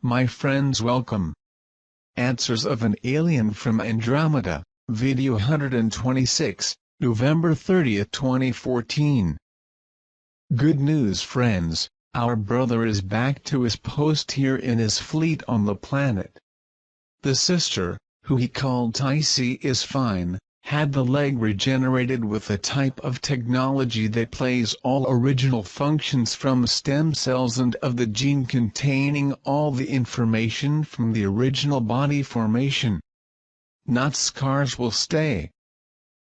My friends, welcome. Answers of an Alien from Andromeda, Video 126, November 30, 2014. Good news, friends, our brother is back to his post here in his fleet on the planet. The sister, who he called Ticey, is fine, had the leg regenerated with a type of technology that plays all original functions from stem cells and of the gene containing all the information from the original body formation. Not scars will stay.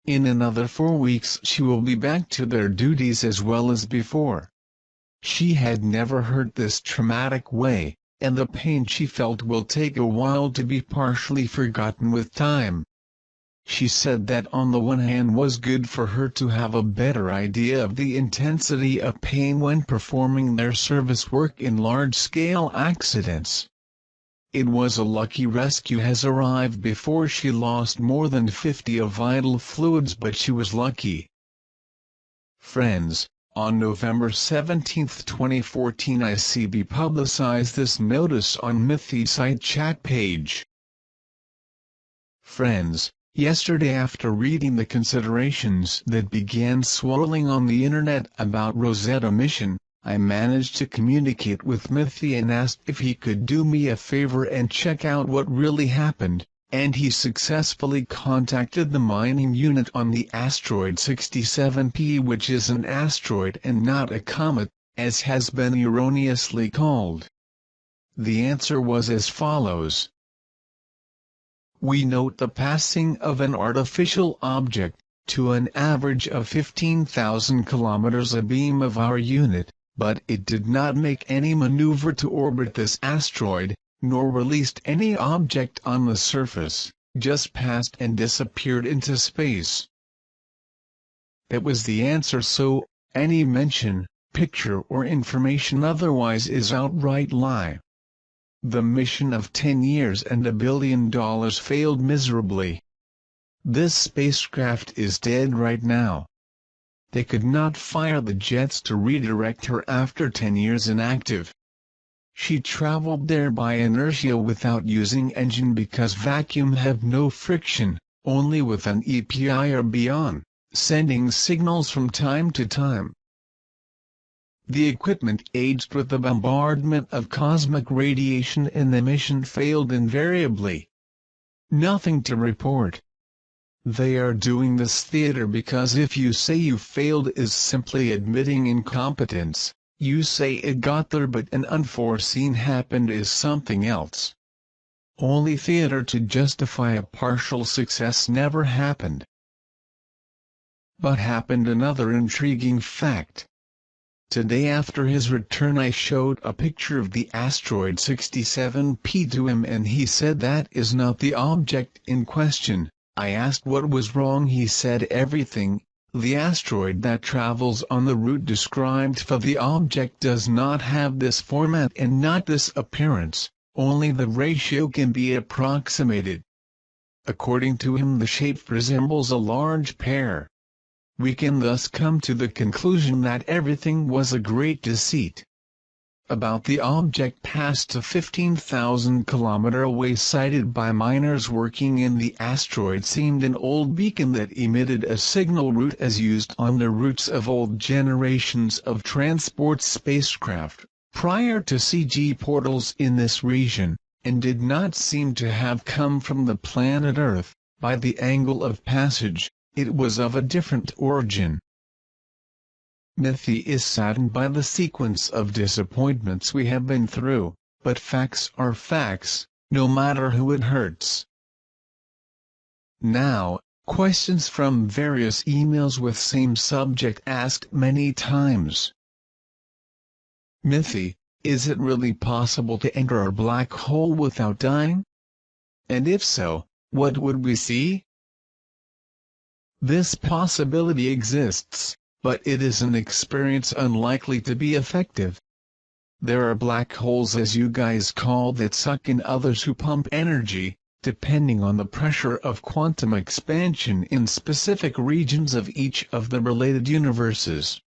In another 4 weeks she will be back to their duties as well as before. She had never hurt this traumatic way, and the pain she felt will take a while to be partially forgotten with time. She said that on the one hand was good for her to have a better idea of the intensity of pain when performing their service work in large-scale accidents. It was a lucky rescue has arrived before she lost more than 50 of vital fluids, but she was lucky. Friends, on November 17, 2014 ICB publicized this notice on Mythy site chat page. Friends, yesterday after reading the considerations that began swirling on the internet about Rosetta mission, I managed to communicate with Mythy and asked if he could do me a favor and check out what really happened, and he successfully contacted the mining unit on the asteroid 67P, which is an asteroid and not a comet, as has been erroneously called. The answer was as follows. We note the passing of an artificial object, to an average of 15,000 kilometers abeam of our unit, but it did not make any maneuver to orbit this asteroid, nor released any object on the surface, just passed and disappeared into space. That was the answer, so any mention, picture or information otherwise is outright lie. The mission of 10 years and $1 billion failed miserably. This spacecraft is dead right now. They could not fire the jets to redirect her after 10 years inactive. She traveled there by inertia without using engine because vacuum have no friction, only with an EPI or beyond, sending signals from time to time. The equipment aged with the bombardment of cosmic radiation and the mission failed invariably. Nothing to report. They are doing this theater because if you say you failed is simply admitting incompetence, you say it got there but an unforeseen happened is something else. Only theater to justify a partial success never happened. But happened another intriguing fact. Today after his return I showed a picture of the asteroid 67P to him and he said that is not the object in question. I asked what was wrong, he said everything. The asteroid that travels on the route described for the object does not have this format and not this appearance, only the ratio can be approximated. According to him the shape resembles a large pear. We can thus come to the conclusion that everything was a great deceit. About the object passed a 15,000 km away sighted by miners working in the asteroid seemed an old beacon that emitted a signal route as used on the routes of old generations of transport spacecraft, prior to CG portals in this region, and did not seem to have come from the planet Earth. By the angle of passage, it was of a different origin. Mythy is saddened by the sequence of disappointments we have been through, but facts are facts, no matter who it hurts. Now, questions from various emails with same subject asked many times. Mythy, is it really possible to enter a black hole without dying? And if so, what would we see? This possibility exists, but it is an experience unlikely to be effective. There are black holes, as you guys call, that suck in others who pump energy, depending on the pressure of quantum expansion in specific regions of each of the related universes.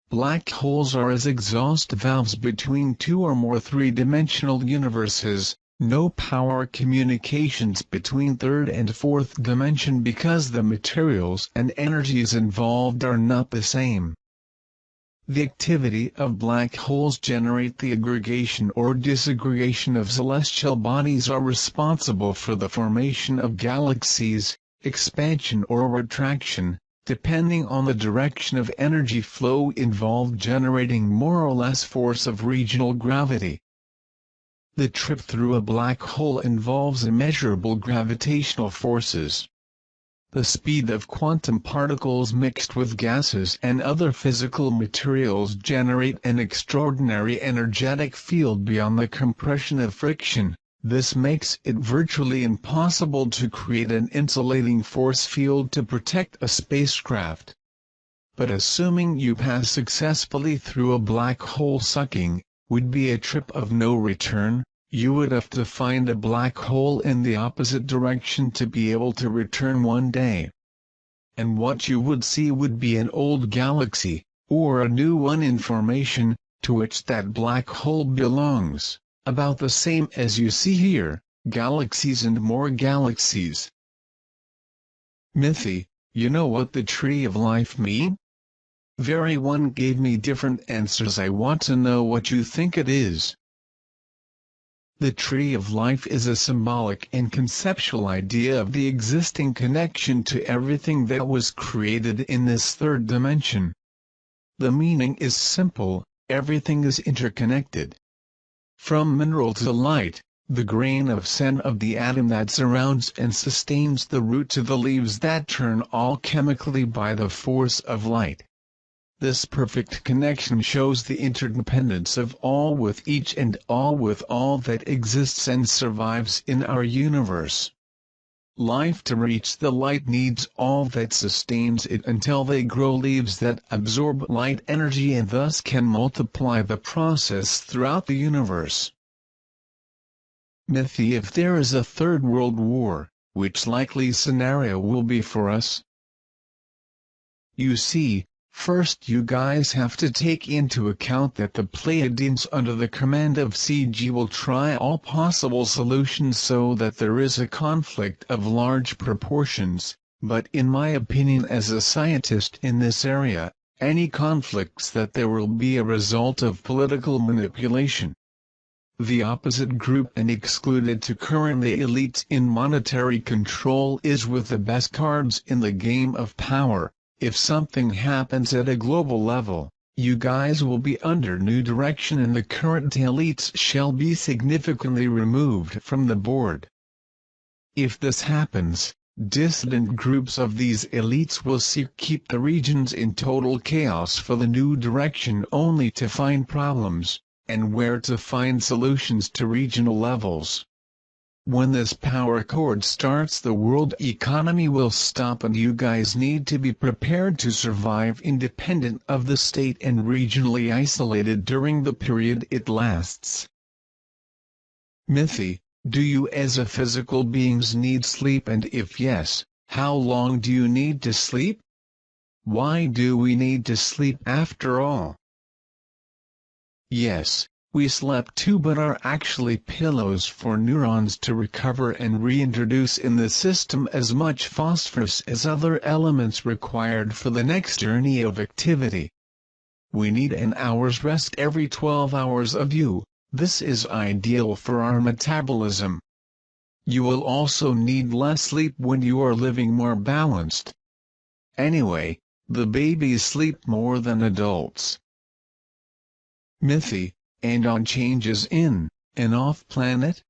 Black holes are as exhaust valves between two or more three-dimensional universes, no power communications between third and fourth dimension because the materials and energies involved are not the same. The activity of black holes generate the aggregation or disaggregation of celestial bodies are responsible for the formation of galaxies, expansion or retraction, depending on the direction of energy flow involved generating more or less force of regional gravity. The trip through a black hole involves immeasurable gravitational forces. The speed of quantum particles mixed with gases and other physical materials generate an extraordinary energetic field beyond the compression of friction. This makes it virtually impossible to create an insulating force field to protect a spacecraft. But assuming you pass successfully through a black hole sucking, would be a trip of no return. You would have to find a black hole in the opposite direction to be able to return one day. And what you would see would be an old galaxy, or a new one in formation, to which that black hole belongs, about the same as you see here, galaxies and more galaxies. Mithy, you know what the tree of life mean? Everyone gave me different answers. I want to know what you think it is. The tree of life is a symbolic and conceptual idea of the existing connection to everything that was created in this third dimension. The meaning is simple: everything is interconnected. From mineral to light, the grain of sand of the atom that surrounds and sustains the root to the leaves that turn all chemically by the force of light. This perfect connection shows the interdependence of all with each and all with all that exists and survives in our universe. Life to reach the light needs all that sustains it until they grow leaves that absorb light energy and thus can multiply the process throughout the universe. Mithy, if there is a third world war, which likely scenario will be for us? You see, first you guys have to take into account that the Pleiadians under the command of CG will try all possible solutions so that there is a conflict of large proportions, but in my opinion as a scientist in this area, any conflicts that there will be a result of political manipulation. The opposite group and excluded to currently elites in monetary control is with the best cards in the game of power. If something happens at a global level, you guys will be under new direction and the current elites shall be significantly removed from the board. If this happens, dissident groups of these elites will keep the regions in total chaos for the new direction only to find problems, and where to find solutions to regional levels. When this power cord starts, the world economy will stop and you guys need to be prepared to survive independent of the state and regionally isolated during the period it lasts. Mithy, do you as a physical beings need sleep, and if yes, how long do you need to sleep? Why do we need to sleep after all? Yes. We slept too, but are actually pillows for neurons to recover and reintroduce in the system as much phosphorus as other elements required for the next journey of activity. We need an hour's rest every 12 hours of you. This is ideal for our metabolism. You will also need less sleep when you are living more balanced. Anyway, the babies sleep more than adults. Mithy, and on changes in and off planet?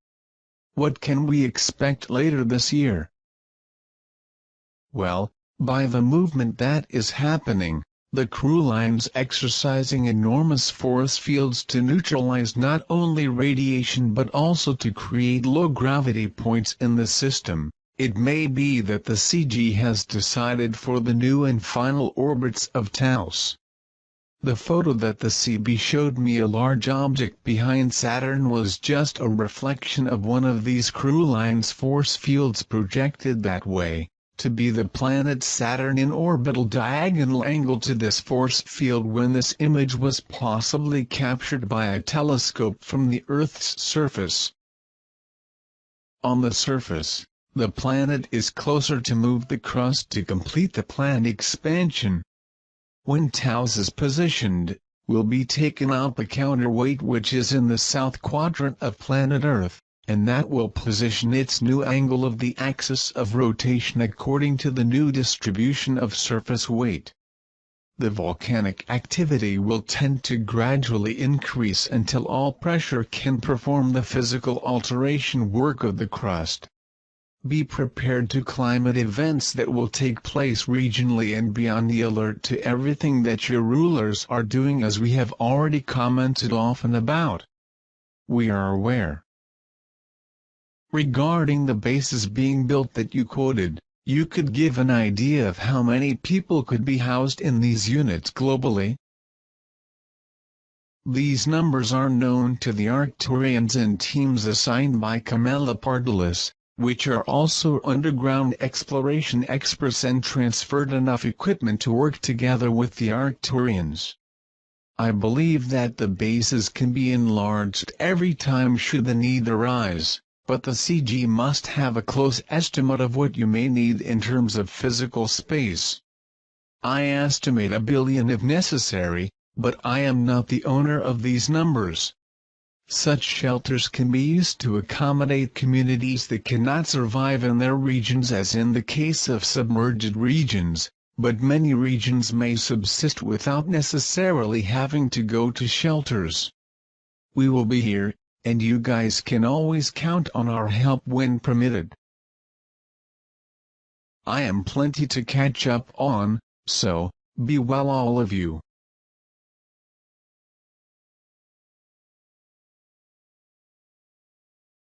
What can we expect later this year? Well, by the movement that is happening, the crew lines exercising enormous force fields to neutralize not only radiation but also to create low gravity points in the system, it may be that the CG has decided for the new and final orbits of Taos. The photo that the CB showed me, a large object behind Saturn, was just a reflection of one of these crew lines' force fields projected that way, to be the planet Saturn in orbital diagonal angle to this force field when this image was possibly captured by a telescope from the Earth's surface. On the surface, the planet is closer to move the crust to complete the planned expansion. When Taos is positioned, will be taken out the counterweight which is in the south quadrant of planet Earth, and that will position its new angle of the axis of rotation according to the new distribution of surface weight. The volcanic activity will tend to gradually increase until all pressure can perform the physical alteration work of the crust. Be prepared to climate events that will take place regionally and be on the alert to everything that your rulers are doing, as we have already commented often about. We are aware. Regarding the bases being built that you quoted, you could give an idea of how many people could be housed in these units globally? These numbers are known to the Arcturians and teams assigned by Camelopardalis, which are also underground exploration experts and transferred enough equipment to work together with the Arcturians. I believe that the bases can be enlarged every time should the need arise, but the CG must have a close estimate of what you may need in terms of physical space. I estimate 1 billion if necessary, but I am not the owner of these numbers. Such shelters can be used to accommodate communities that cannot survive in their regions, as in the case of submerged regions, but many regions may subsist without necessarily having to go to shelters. We will be here, and you guys can always count on our help when permitted. I am plenty to catch up on, so, be well all of you.